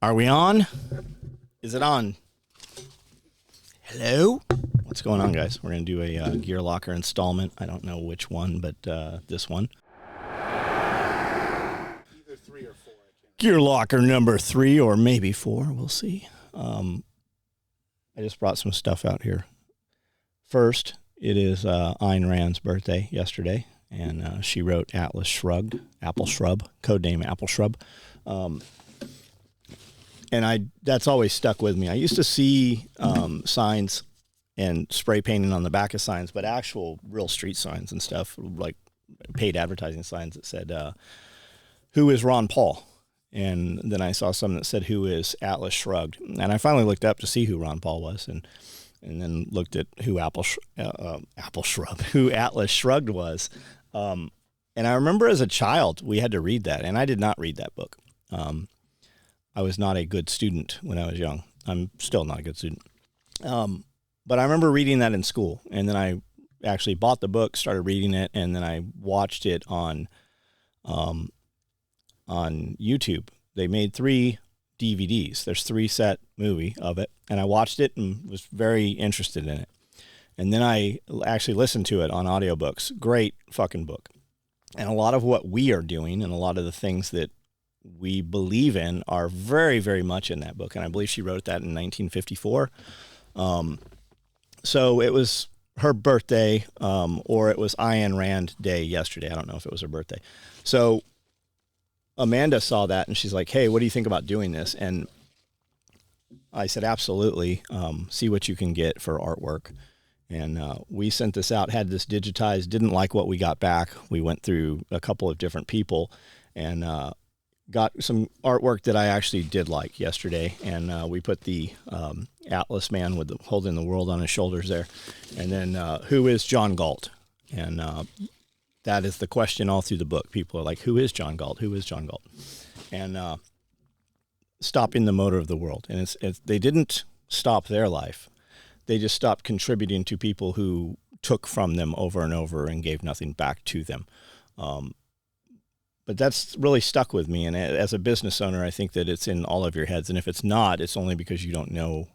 Are we on? Is it on? Hello? What's going on, guys? We're going to do a Gear Locker installment. I don't know which one, but this one. Either 3 or 4. Gear Locker number 3 or maybe 4. We'll see. I just brought some stuff out here. First, it is Ayn Rand's birthday yesterday, and she wrote Atlas Shrugged, Apple Shrub, codename Apple Shrub. And that's always stuck with me. I used to see signs and spray painting on the back of signs, but actual real street signs and stuff, like paid advertising signs that said, who is Ron Paul? And then I saw some that said, who is Atlas Shrugged? And I finally looked up to see who Ron Paul was, and then looked at who who Atlas Shrugged was. And I remember as a child, we had to read that, and I did not read that book. I was not a good student when I was young. I'm still not a good student. But I remember reading that in school, and then I actually bought the book, started reading it, and then I watched it on YouTube. They made 3 DVDs. There's 3 set movie of it, and I watched it and was very interested in it. And then I actually listened to it on audiobooks. Great fucking book. And a lot of what we are doing and a lot of the things that we believe in are very, very much in that book. And I believe she wrote that in 1954. So it was her birthday, or it was Ayn Rand Day yesterday. I don't know if it was her birthday. So Amanda saw that and she's like, hey, what do you think about doing this? And I said, absolutely. See what you can get for artwork. And we sent this out, had this digitized, didn't like what we got back. We went through a couple of different people and got some artwork that I actually did like yesterday. And we put the Atlas man with holding the world on his shoulders there. And then who is John Galt? And that is the question all through the book. People are like, who is John Galt? Who is John Galt? And stopping the motor of the world. And it's they didn't stop their life. They just stopped contributing to people who took from them over and over and gave nothing back to them. But that's really stuck with me. And as a business owner, I think that it's in all of your heads. And if it's not, it's only because you don't know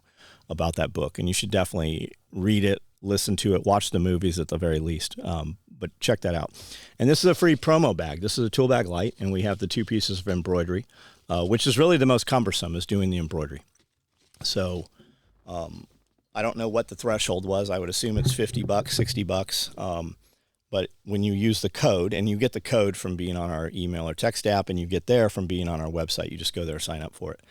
about that book. And you should definitely read it, listen to it, watch the movies at the very least. But check that out. And this is a free promo bag. This is a tool bag light. And we have the 2 pieces of embroidery, which is really the most cumbersome, is doing the embroidery. So I don't know what the threshold was. I would assume it's $50, $60. But when you use the code, and you get the code from being on our email or text app, and you get there from being on our website, you just go there, sign up for it.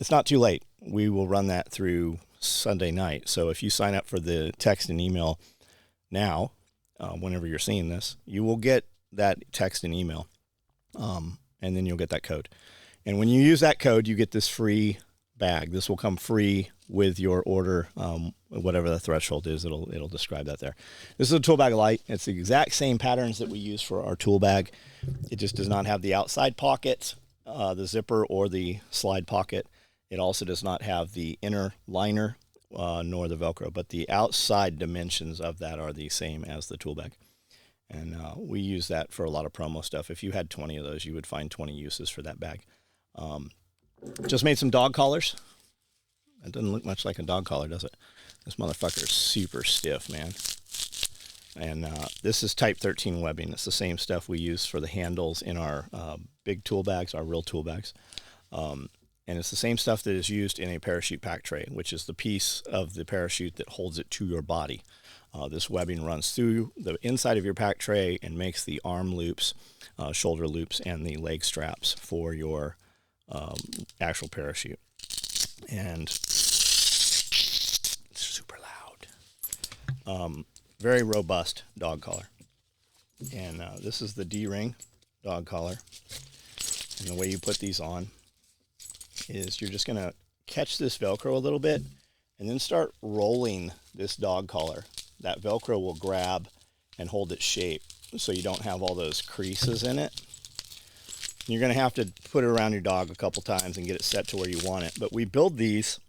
It's not too late. We will run that through Sunday night. So if you sign up for the text and email now, whenever you're seeing this, you will get that text and email, and then you'll get that code. And when you use that code, you get this free bag. This will come free with your order, whatever the threshold is. It'll describe that there. This is a tool bag light. It's the exact same patterns that we use for our tool bag. It just does not have the outside pocket, the zipper, or the slide pocket. It also does not have the inner liner nor the Velcro, but the outside dimensions of that are the same as the tool bag. And we use that for a lot of promo stuff. If you had 20 of those, you would find 20 uses for that bag. Just made some dog collars. It doesn't look much like a dog collar, does it? This motherfucker is super stiff, man. And this is type 13 webbing. It's the same stuff we use for the handles in our big tool bags, our real tool bags. And it's the same stuff that is used in a parachute pack tray, which is the piece of the parachute that holds it to your body. This webbing runs through the inside of your pack tray and makes the arm loops, shoulder loops, and the leg straps for your actual parachute. And it's super loud. Very robust dog collar. And this is the D-ring dog collar. And the way you put these on is you're just going to catch this Velcro a little bit and then start rolling this dog collar. That Velcro will grab and hold its shape so you don't have all those creases in it. You're going to have to put it around your dog a couple times and get it set to where you want it. But we build these,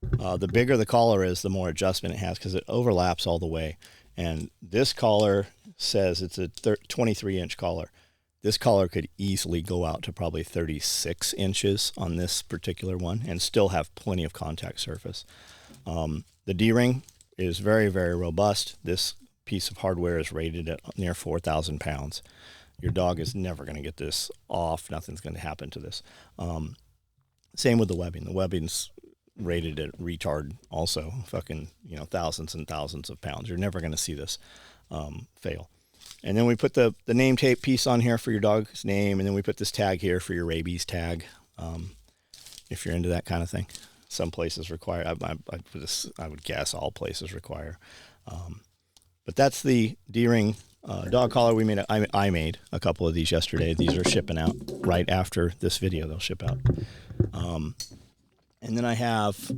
the bigger the collar is, the more adjustment it has because it overlaps all the way. And this collar says it's a 23-inch collar. This collar could easily go out to probably 36 inches on this particular one and still have plenty of contact surface. The D-ring is very, very robust. This piece of hardware is rated at near 4,000 pounds. Your dog is never going to get this off. Nothing's going to happen to this. Same with the webbing. The webbing's rated at retard also, fucking, thousands and thousands of pounds. You're never going to see this fail. And then we put the name tape piece on here for your dog's name, and then we put this tag here for your rabies tag, if you're into that kind of thing. Some places require, I would guess all places require. But that's the D-ring dog collar we made. I made a couple of these yesterday. These are shipping out right after this video. They'll ship out. And then I have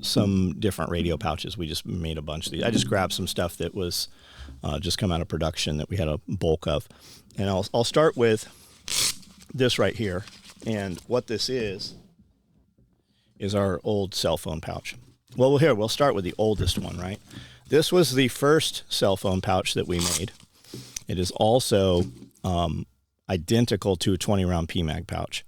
some different radio pouches. We just made a bunch of these. I just grabbed some stuff that was just come out of production that we had a bulk of. And I'll start with this right here. And what this is our old cell phone pouch. Well, here, we'll start with the oldest one, right? This was the first cell phone pouch that we made. It is also identical to a 20-round PMAG pouch.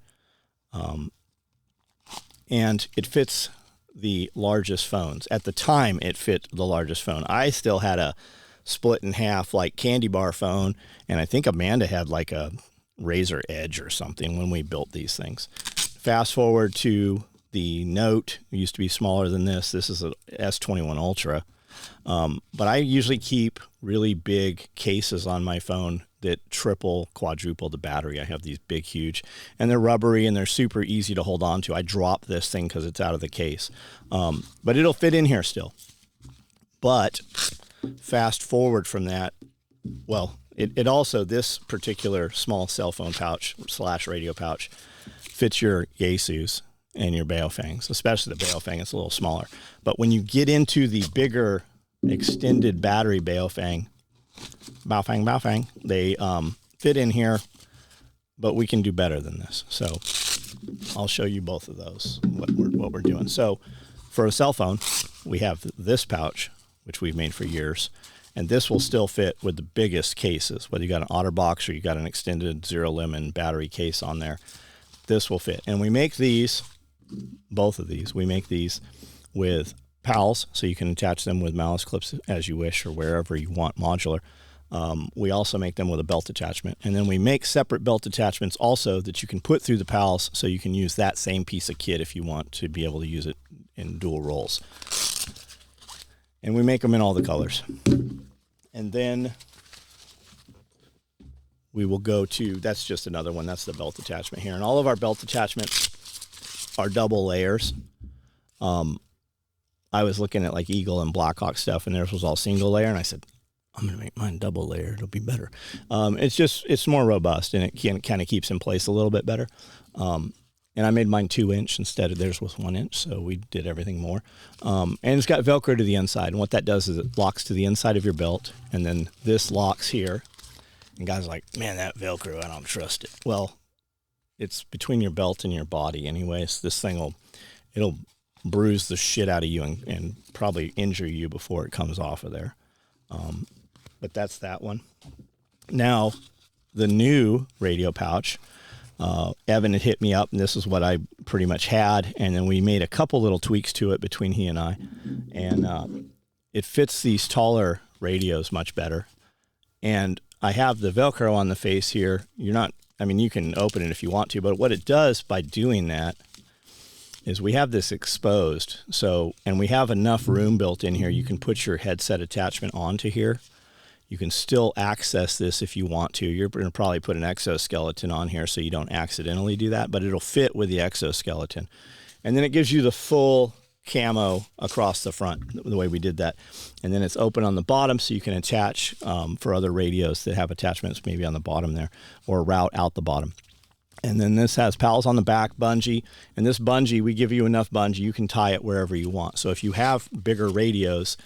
And it fits the largest phones. At the time, it fit the largest phone. I still had a split in half, like candy bar phone, and I think Amanda had like a Razor Edge or something when we built these things. Fast forward to the Note. It used to be smaller than this. This is a S21 Ultra. But I usually keep really big cases on my phone that triple, quadruple the battery. I have these big, huge, and they're rubbery and they're super easy to hold on to. I drop this thing because it's out of the case. But it'll fit in here still. But fast forward from that, well, it also, this particular small cell phone pouch / radio pouch fits your Yaesus and your Baofangs, especially the Baofang. It's a little smaller. But when you get into the bigger extended battery Baofang, they fit in here, but we can do better than this. So I'll show you both of those, what we're doing. So for a cell phone, we have this pouch, which we've made for years, and this will still fit with the biggest cases, whether you got an OtterBox or you got an extended Zero Lemon battery case on there. This will fit. And we make these, both of these, we make these with pals, so you can attach them with malice clips as you wish or wherever you want, modular. We also make them with a belt attachment. And then we make separate belt attachments also that you can put through the pals, so you can use that same piece of kit if you want to be able to use it in dual rolls. And we make them in all the colors. And then we will go to, that's just another one, that's the belt attachment here. And all of our belt attachments are double layers. I was looking at like Eagle and Blackhawk stuff, and theirs was all single layer, and I said, I'm going to make mine double layer. It'll be better. It's more robust, and it kind of keeps in place a little bit better. And I made mine 2-inch instead of theirs was 1-inch, so we did everything more. And it's got Velcro to the inside, and what that does is it locks to the inside of your belt, and then this locks here. And guys are like, man, that Velcro, I don't trust it. Well, it's between your belt and your body anyways. This thing it'll bruise the shit out of you and probably injure you before it comes off of there. But that's that one. Now, the new radio pouch, Evan had hit me up, and this is what I pretty much had, and then we made a couple little tweaks to it between he and I, and it fits these taller radios much better. And I have the Velcro on the face here. You can open it if you want to, but what it does by doing that is we have this exposed, and we have enough room built in here. You can put your headset attachment onto here. You can still access this if you want to. You're going to probably put an exoskeleton on here so you don't accidentally do that, but it'll fit with the exoskeleton. And then it gives you the full camo across the front, the way we did that. And then it's open on the bottom so you can attach for other radios that have attachments maybe on the bottom there, or route out the bottom. And then this has pals on the back, bungee. And this bungee, we give you enough bungee, you can tie it wherever you want. So if you have bigger radios,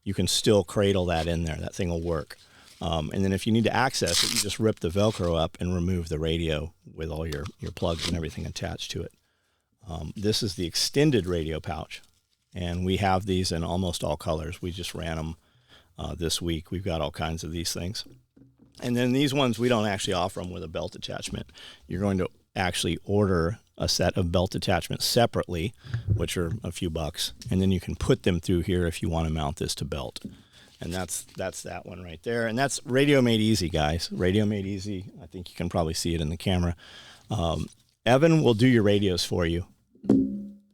you can still cradle that in there. That thing will work. And then if you need to access it, you just rip the Velcro up and remove the radio with all your plugs and everything attached to it. This is the extended radio pouch. And we have these in almost all colors. We just ran them this week. We've got all kinds of these things. And then these ones, we don't actually offer them with a belt attachment. You're going to actually order a set of belt attachments separately, which are a few bucks, and then you can put them through here if you want to mount this to belt. And that's that one right there. And that's Radio Made Easy, guys. Radio Made Easy. I think you can probably see it in the camera. Evan will do your radios for you.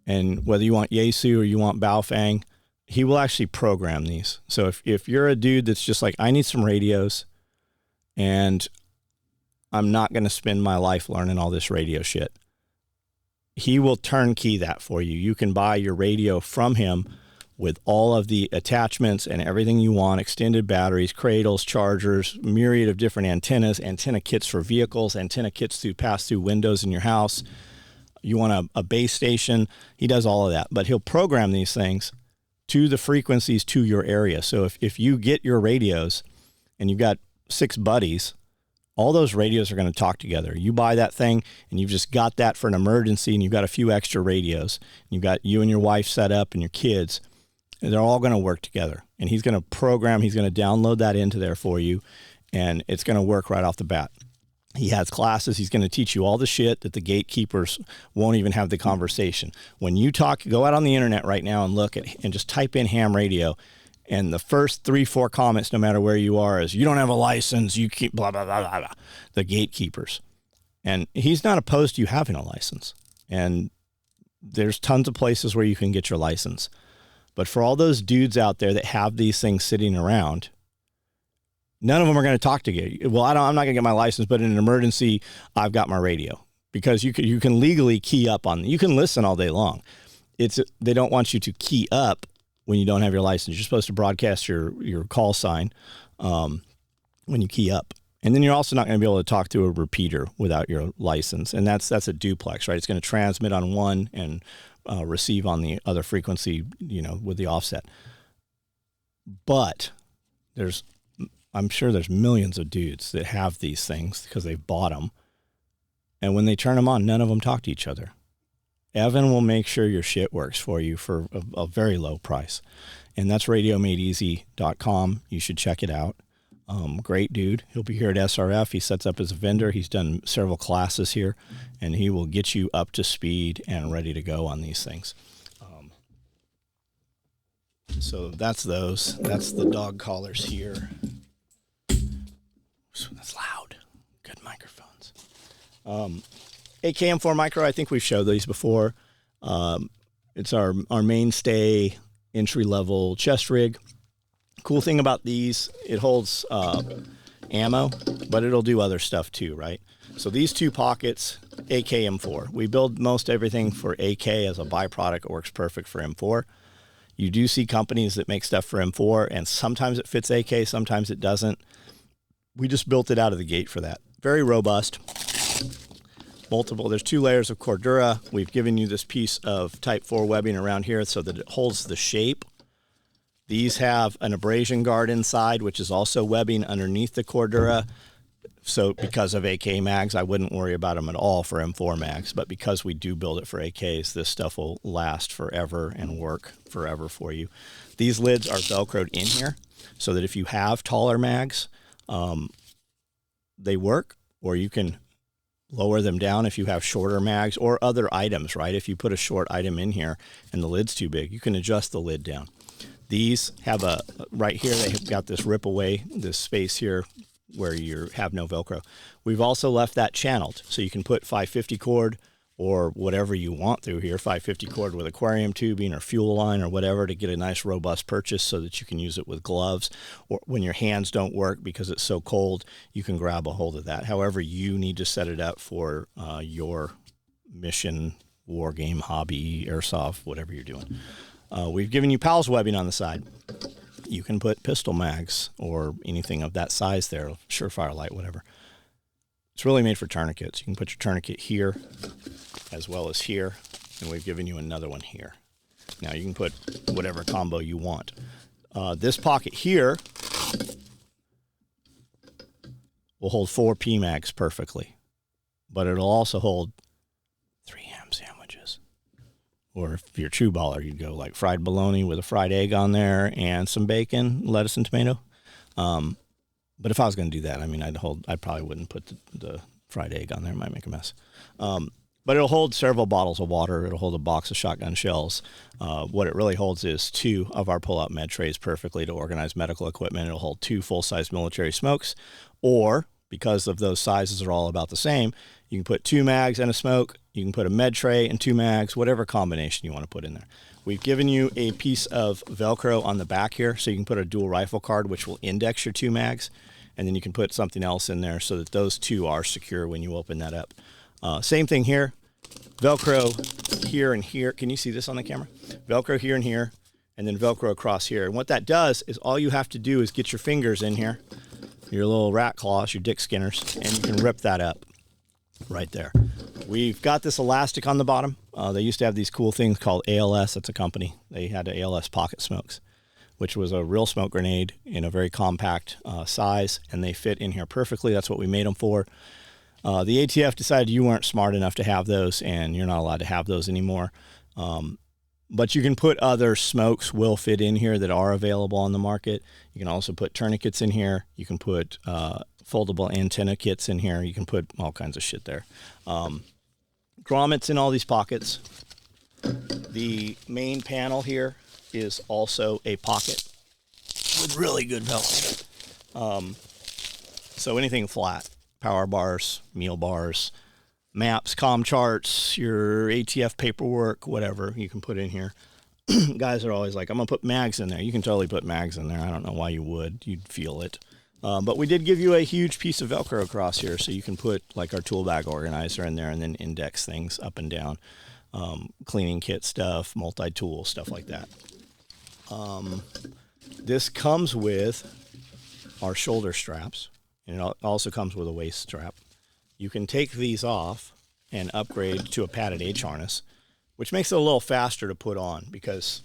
And whether you want Yaesu or you want Baofeng, he will actually program these. So if you're a dude that's just like, I need some radios, and I'm not going to spend my life learning all this radio shit, he will turnkey that for you. You can buy your radio from him with all of the attachments and everything you want, extended batteries, cradles, chargers, myriad of different antennas, antenna kits for vehicles, antenna kits to pass through windows in your house. You want a base station, he does all of that. But he'll program these things to the frequencies to your area. So if you get your radios and you've got 6 buddies, all those radios are going to talk together. You buy that thing and you've just got that for an emergency, and you've got a few extra radios. You've got you and your wife set up and your kids. And they're all going to work together. And he's going to program, he's going to download that into there for you, and it's going to work right off the bat. He has classes. He's going to teach you all the shit that the gatekeepers won't even have the conversation. When you talk, go out on the internet right now and look at, and just type in ham radio. And the first 3-4 comments, no matter where you are, is you don't have a license, you keep blah, blah, blah, blah, blah. The gatekeepers. And he's not opposed to you having a license. And there's tons of places where you can get your license. But for all those dudes out there that have these things sitting around, none of them are going to talk to you. Well, I'm not going to get my license, but in an emergency, I've got my radio. Because you can legally key up on, you can listen all day long. They don't want you to key up when you don't have your license. You're supposed to broadcast your call sign when you key up. And then you're also not going to be able to talk to a repeater without your license. And that's a duplex, right? It's going to transmit on one and receive on the other frequency, with the offset. But I'm sure there's millions of dudes that have these things because they've bought them. And when they turn them on, none of them talk to each other. Evan will make sure your shit works for you for a very low price. And that's radiomadeeasy.com. You should check it out. Great dude. He'll be here at SRF. He sets up as a vendor. He's done several classes here, and he will get you up to speed and ready to go on these things. So that's those. That's the dog collars here. So that's loud. Good microphones. AK4 Micro, I think we've showed these before. It's our mainstay entry-level chest rig. Cool thing about these, it holds ammo, but it'll do other stuff too, right? So these 2 pockets, AK M4. We build most everything for AK as a byproduct. It works perfect for M4. You do see companies that make stuff for M4, and sometimes it fits AK, sometimes it doesn't. We just built it out of the gate for that. Very robust. There's 2 layers of Cordura. We've given you this piece of Type 4 webbing around here so that it holds the shape. These have an abrasion guard inside, which is also webbing underneath the Cordura. So because of AK mags, I wouldn't worry about them at all for M4 mags. But because we do build it for AKs, this stuff will last forever and work forever for you. These lids are Velcroed in here so that if you have taller mags, they work, or you can lower them down if you have shorter mags or other items, right? If you put a short item in here and the lid's too big, you can adjust the lid down. These have right here, they've got this rip away, this space here where you have no Velcro. We've also left that channeled, so you can put 550 cord or whatever you want through here, 550 cord with aquarium tubing or fuel line or whatever, to get a nice robust purchase so that you can use it with gloves, or when your hands don't work because it's so cold, you can grab a hold of that. However you need to set it up for your mission, war game, hobby, airsoft, whatever you're doing. We've given you PALS webbing on the side. You can put pistol mags or anything of that size there, Surefire light, whatever. It's really made for tourniquets. You can put your tourniquet here as well as here, and we've given you another one here. Now you can put whatever combo you want. This pocket here will hold 4 PMags perfectly, but it'll also hold 3 ham sandwiches. Or if you're a true baller, you'd go like fried bologna with a fried egg on there and some bacon, lettuce and tomato. But if I was going to do that, I mean, I probably wouldn't put the fried egg on there. It might make a mess. But it'll hold several bottles of water. It'll hold a box of shotgun shells. What it really holds is 2 of our pull-out med trays perfectly to organize medical equipment. It'll hold 2 full-size military smokes. Or, because of those sizes are all about the same, you can put 2 mags and a smoke. You can put a med tray and 2 mags, whatever combination you want to put in there. We've given you a piece of Velcro on the back here, so you can put a dual rifle card, which will index your 2 mags. And then you can put something else in there so that those 2 are secure when you open that up. Same thing here. Velcro here and here. Can you see this on the camera? Velcro here and here, and then Velcro across here. And what that does is all you have to do is get your fingers in here, your little rat claws, your dick skinners, and you can rip that up right there. We've got this elastic on the bottom. They used to have these cool things called ALS. That's a company. They had ALS pocket smokes, which was a real smoke grenade in a very compact size, and they fit in here perfectly. That's what we made them for. The ATF decided you weren't smart enough to have those, and you're not allowed to have those anymore. But you can put other smokes will fit in here that are available on the market. You can also put tourniquets in here. You can put foldable antenna kits in here. You can put all kinds of shit there. Grommets in all these pockets. The main panel here is also a pocket with really good velcro. So anything flat. Power bars, meal bars, maps, comm charts, your ATF paperwork, whatever you can put in here. Guys are always like, I'm going to put mags in there. You can totally put mags in there. I don't know why you would. You'd feel it. But we did give you a huge piece of Velcro across here, so you can put like our tool bag organizer in there and then index things up and down. Cleaning kit stuff, multi-tool, stuff like that. This comes with our shoulder straps. And it also comes with a waist strap. You can take these off and upgrade to a padded H harness, which makes it a little faster to put on because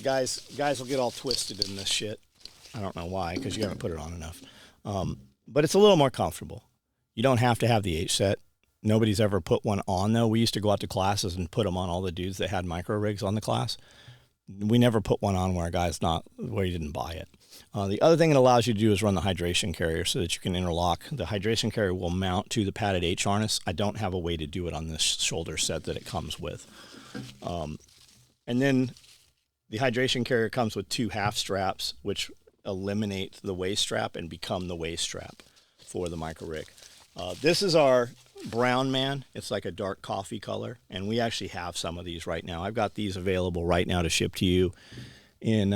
guys will get all twisted in this shit. I don't know why, because you haven't put it on enough. But it's a little more comfortable. You don't have to have the H set. Nobody's ever put one on, though. We used to go out to classes and put them on all the dudes that had MicroRigs on the class. We never put one on where you didn't buy it. The other thing it allows you to do is run the hydration carrier so that you can interlock. The hydration carrier will mount to the padded H harness. I don't have a way to do it on this shoulder set that it comes with. And then the hydration carrier comes with 2 half straps, which eliminate the waist strap and become the waist strap for the MicroRig. This is our Brown Man. It's like a dark coffee color, and we actually have some of these right now. I've got these available right now to ship to you in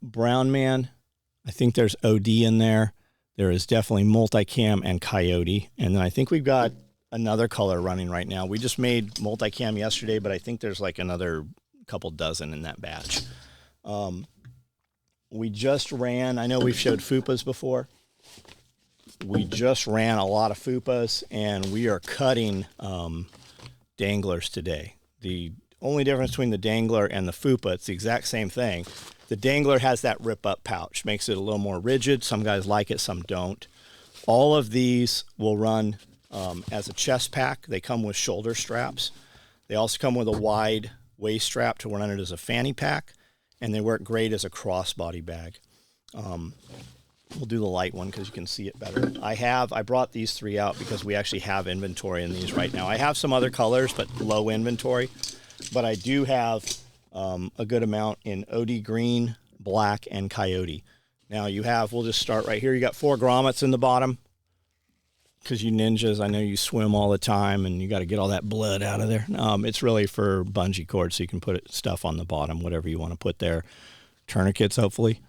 Brown Man. I think there's OD in there. There is definitely multicam and coyote. And then I think we've got another color running right now. We just made multicam yesterday, but I think there's like another couple dozen in that batch. We just ran, I know we've showed FUPAs before. We just ran a lot of FUPAs, and we are cutting danglers today. The only difference between the dangler and the FUPA, it's the exact same thing. The dangler has that rip-up pouch, makes it a little more rigid. Some guys like it, some don't. All of these will run as a chest pack. They come with shoulder straps. They also come with a wide waist strap to run it as a fanny pack, and they work great as a crossbody bag. We'll do the light one because you can see it better. I brought these 3 out because we actually have inventory in these right now. I have some other colors, but low inventory. But I do have a good amount in OD green, black, and coyote. Now we'll just start right here. You got 4 grommets in the bottom because you ninjas, I know you swim all the time and you got to get all that blood out of there. It's really for bungee cords, so you can put stuff on the bottom, whatever you want to put there. Tourniquets, hopefully.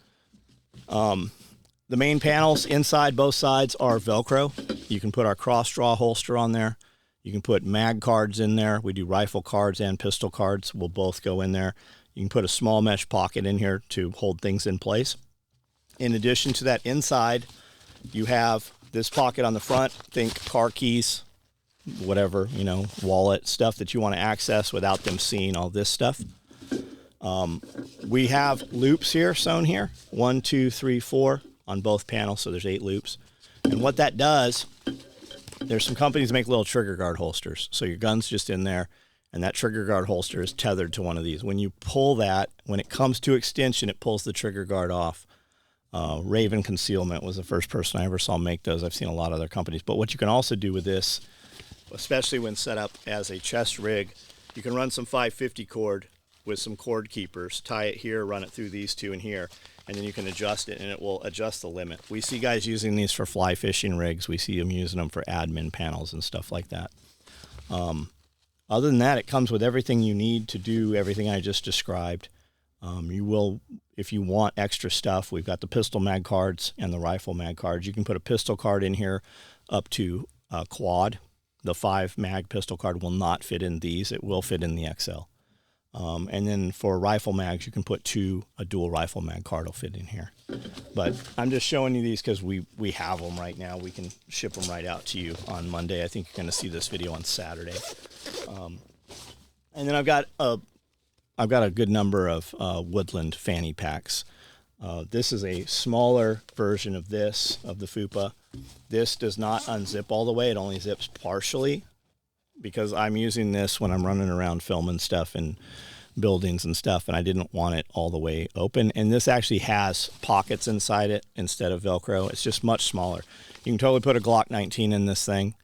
The main panels inside both sides are Velcro. You can put our cross draw holster on there. You can put mag cards in there. We do rifle cards and pistol cards. Will both go in there. You can put a small mesh pocket in here to hold things in place. In addition to that, inside, you have this pocket on the front. Think car keys, whatever, wallet, stuff that you want to access without them seeing all this stuff. We have loops here, sewn here. 1, 2, 3, 4 on both panels, so there's 8 loops. And what that does, there's some companies that make little trigger guard holsters. So your gun's just in there, and that trigger guard holster is tethered to one of these. When you pull that, when it comes to extension, it pulls the trigger guard off. Raven Concealment was the first person I ever saw make those. I've seen a lot of other companies. But what you can also do with this, especially when set up as a chest rig, you can run some 550 cord with some cord keepers, tie it here, run it through these two in here, and then you can adjust it, and it will adjust the limit. We see guys using these for fly fishing rigs. We see them using them for admin panels and stuff like that. Other than that, it comes with everything you need to do everything I just described. You will, if you want extra stuff, we've got the pistol mag cards and the rifle mag cards. You can put a pistol card in here up to quad. The 5 mag pistol card will not fit in these. It will fit in the XL. And then for rifle mags, you can put a dual rifle mag card will fit in here. But I'm just showing you these because we have them right now. We can ship them right out to you on Monday. I think you're going to see this video on Saturday. And then I've got a good number of Woodland Fanny Packs. This is a smaller version of this, of the FUPA. This does not unzip all the way. It only zips partially because I'm using this when I'm running around filming stuff in buildings and stuff, and I didn't want it all the way open. And this actually has pockets inside it instead of Velcro. It's just much smaller. You can totally put a Glock 19 in this thing.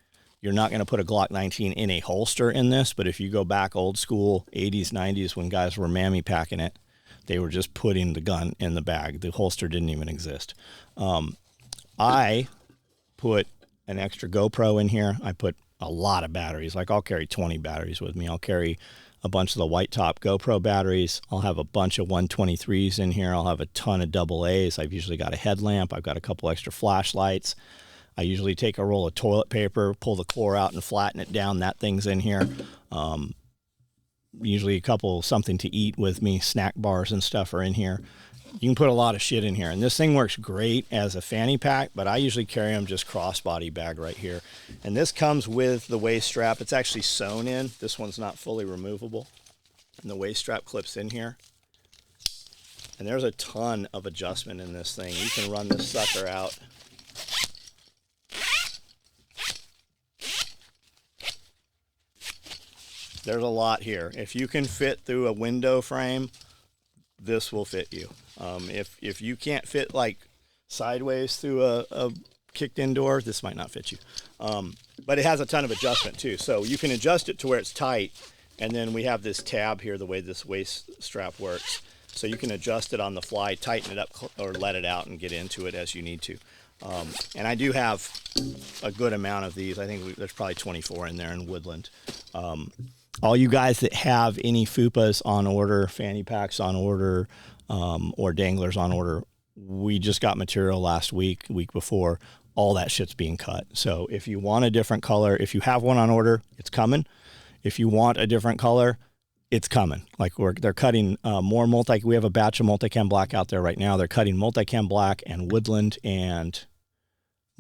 You're not going to put a Glock 19 in a holster in this, but if you go back old school, 80s, 90s, when guys were mammy packing it, they were just putting the gun in the bag. The holster didn't even exist. I put an extra GoPro in here. I put a lot of batteries. Like I'll carry 20 batteries with me. I'll carry a bunch of the white top GoPro batteries. I'll have a bunch of 123s in here. I'll have a ton of AA's. I've usually got a headlamp. I've got a couple extra flashlights. I usually take a roll of toilet paper, pull the core out and flatten it down. That thing's in here. Usually a couple something to eat with me. Snack bars and stuff are in here. You can put a lot of shit in here. And this thing works great as a fanny pack, but I usually carry them just crossbody bag right here. And this comes with the waist strap. It's actually sewn in. This one's not fully removable. And the waist strap clips in here. And there's a ton of adjustment in this thing. You can run this sucker out. There's a lot here. If you can fit through a window frame, this will fit you. If you can't fit like sideways through a kicked in door, this might not fit you. But it has a ton of adjustment too. So you can adjust it to where it's tight. And then we have this tab here, the way this waist strap works. So you can adjust it on the fly, tighten it up, or let it out and get into it as you need to. And I do have a good amount of these. I think there's probably 24 in there in Woodland. All you guys that have any FUPAs on order, fanny packs on order, or danglers on order, we just got material last week before. All that shit's being cut. So if you want a different color, if you have one on order, it's coming. If you want a different color, it's coming. Like they're cutting more we have a batch of multicam black out there right now. They're cutting multicam black and Woodland and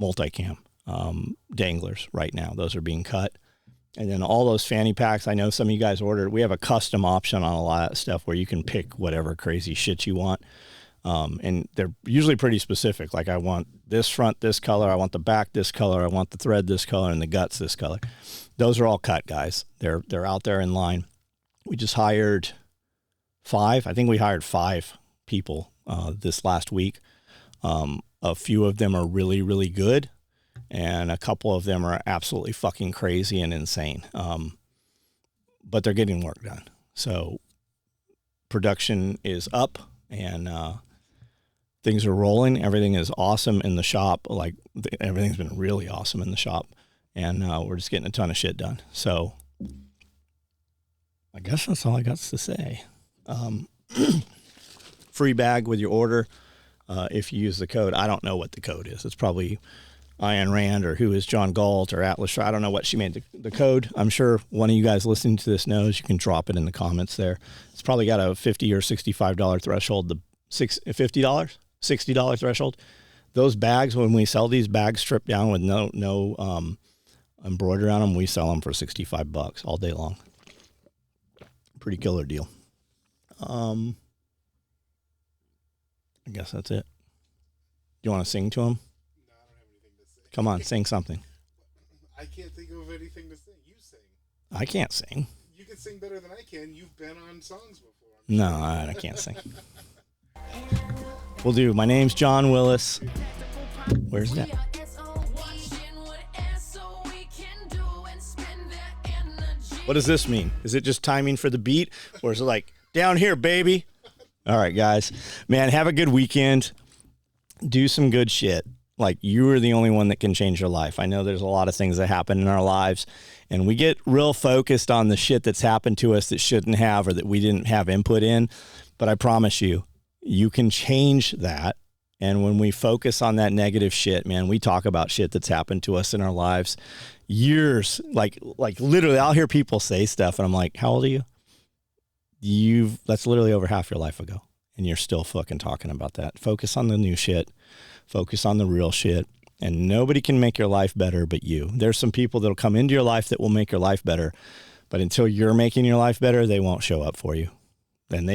multicam danglers right now. Those are being cut. And then all those fanny packs, I know some of you guys ordered. We have a custom option on a lot of that stuff where you can pick whatever crazy shit you want. And they're usually pretty specific. Like I want this front this color, I want the back this color, I want the thread this color, and the guts this color. Those are all cut, guys. They're out there in line. We just hired 5. I think we hired 5 people this last week. A few of them are really, really good. And a couple of them are absolutely fucking crazy and insane. But they're getting work done. So production is up and things are rolling. Everything is awesome in the shop. Like everything's been really awesome in the shop. And we're just getting a ton of shit done. So I guess that's all I got to say. Free bag with your order if you use the code. I don't know what the code is. It's probably Ayn Rand or who is John Galt or Atlas. I don't know what she made the code. I'm sure one of you guys listening to this knows. You can drop it in the comments there. It's probably got a $50 or $65 threshold. The $50, $60 threshold. Those bags, when we sell these bags stripped down with no embroidery on them, we sell them for $65 all day long. Pretty killer deal. I guess that's it. You want to sing to them? Come on, sing something. I can't think of anything to sing. You sing. I can't sing. You can sing better than I can. You've been on songs before. No, I can't sing. We'll do. My name's John Willis. Where's that? What does this mean? Is it just timing for the beat? Or is it like, down here, baby? All right, guys. Man, have a good weekend. Do some good shit. Like, you are the only one that can change your life. I know there's a lot of things that happen in our lives, and we get real focused on the shit that's happened to us that shouldn't have or that we didn't have input in. But I promise you, you can change that. And when we focus on that negative shit, man, we talk about shit that's happened to us in our lives years. Like literally, I'll hear people say stuff, and I'm like, how old are you? That's literally over half your life ago, and you're still fucking talking about that. Focus on the new shit. Focus on the real shit. And nobody can make your life better but you. There's some people that'll come into your life that will make your life better, but until you're making your life better, they won't show up for you. And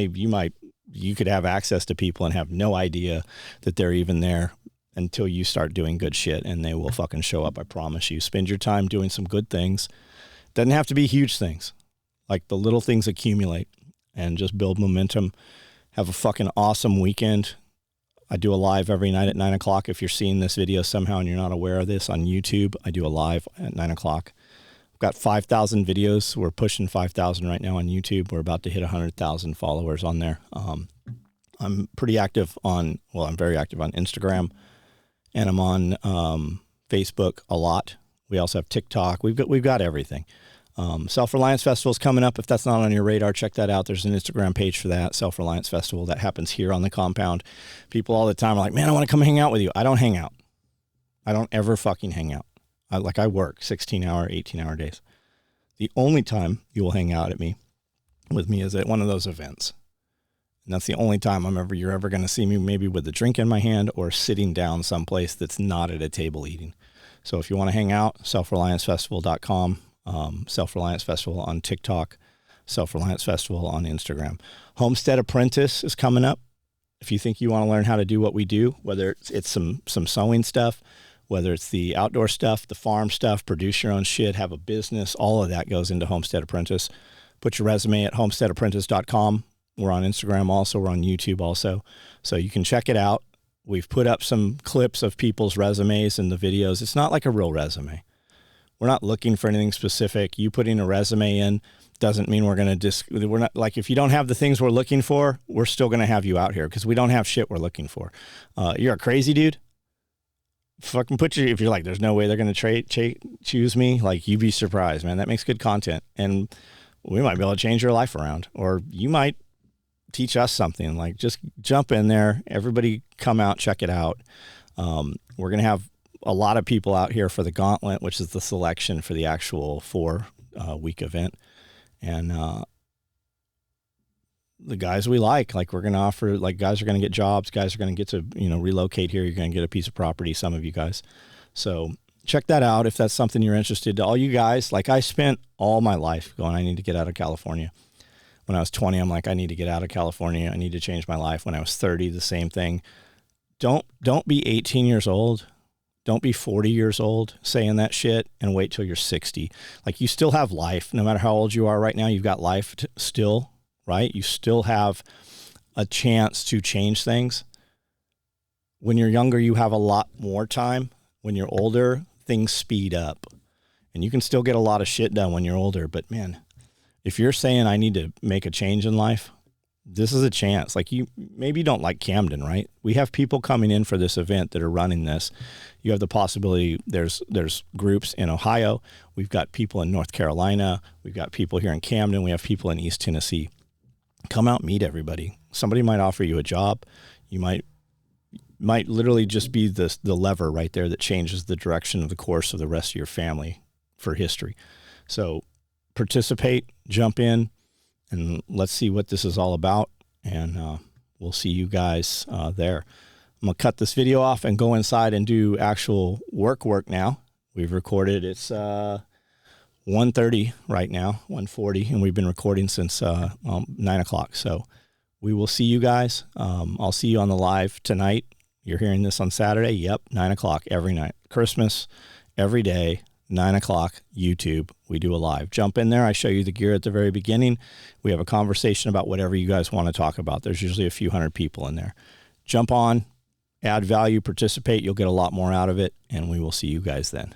you could have access to people and have no idea that they're even there until you start doing good shit, and they will fucking show up. I promise you. Spend your time doing some good things. Doesn't have to be huge things. Like, the little things accumulate and just build momentum. Have a fucking awesome weekend. I do a live every night at 9 o'clock. If you're seeing this video somehow and you're not aware of this, on YouTube, I do a live at 9 o'clock. I've got 5,000 videos. We're pushing 5,000 right now on YouTube. We're about to hit 100,000 followers on there. I'm pretty active I'm very active on Instagram, and I'm on Facebook a lot. We also have TikTok. We've got everything. Self-Reliance Festival is coming up. If that's not on your radar, check that out. There's an Instagram page for that, Self-Reliance Festival. That happens here on the compound. People all the time are like, man, I want to come hang out with you. I don't hang out. I don't ever fucking hang out. I work 16-hour, 18-hour days. The only time you will hang out with me is at one of those events. And that's the only time you're ever going to see me, maybe with a drink in my hand or sitting down someplace that's not at a table eating. So if you want to hang out, selfreliancefestival.com. Self-Reliance Festival on TikTok, Self-Reliance Festival on Instagram. Homestead Apprentice is coming up. If you think you want to learn how to do what we do, whether it's some sewing stuff, whether it's the outdoor stuff, the farm stuff, produce your own shit, have a business, all of that goes into Homestead Apprentice. Put your resume at homesteadapprentice.com. We're on Instagram also. We're on YouTube also. So you can check it out. We've put up some clips of people's resumes and the videos. It's not like a real resume. We're not looking for anything specific. You putting a resume in doesn't mean we're going to we're not, like, if you don't have the things we're looking for, we're still going to have you out here because we don't have shit we're looking for. You're a crazy dude. Fucking if you're like, there's no way they're going to choose me, like, you'd be surprised, man. That makes good content. And we might be able to change your life around, or you might teach us something. Like, just jump in there. Everybody come out, check it out. We're going to have a lot of people out here for the gauntlet, which is the selection for the actual 4-week event. And the guys we like we're going to offer, like, guys are going to get jobs. Guys are going to get to, relocate here. You're going to get a piece of property, some of you guys. So check that out if that's something you're interested in. All you guys, like, I spent all my life going, I need to get out of California. When I was 20, I'm like, I need to get out of California. I need to change my life. When I was 30, the same thing. Don't be 18 years old. Don't be 40 years old saying that shit and wait till you're 60. Like, you still have life. No matter how old you are right now, you've got life still, right? You still have a chance to change things. When you're younger, you have a lot more time. When you're older, things speed up. And you can still get a lot of shit done when you're older. But, man, if you're saying I need to make a change in life, this is a chance. Like, you don't like Camden, right? We have people coming in for this event that are running this. You have the possibility, there's groups in Ohio. We've got people in North Carolina. We've got people here in Camden. We have people in East Tennessee. Come out, meet everybody. Somebody might offer you a job. You might literally just be the lever right there that changes the direction of the course of the rest of your family for history. So participate, jump in, and let's see what this is all about. And we'll see you guys there. I'm going to cut this video off and go inside and do actual work now. We've recorded. It's 1:30 right now, 1:40, and we've been recording since 9 o'clock. So we will see you guys. I'll see you on the live tonight. You're hearing this on Saturday. Yep, 9 o'clock every night. Christmas, every day, 9 o'clock, YouTube. We do a live. Jump in there. I show you the gear at the very beginning. We have a conversation about whatever you guys want to talk about. There's usually a few hundred people in there. jump on, add value, participate. You'll get a lot more out of it, and we will see you guys then.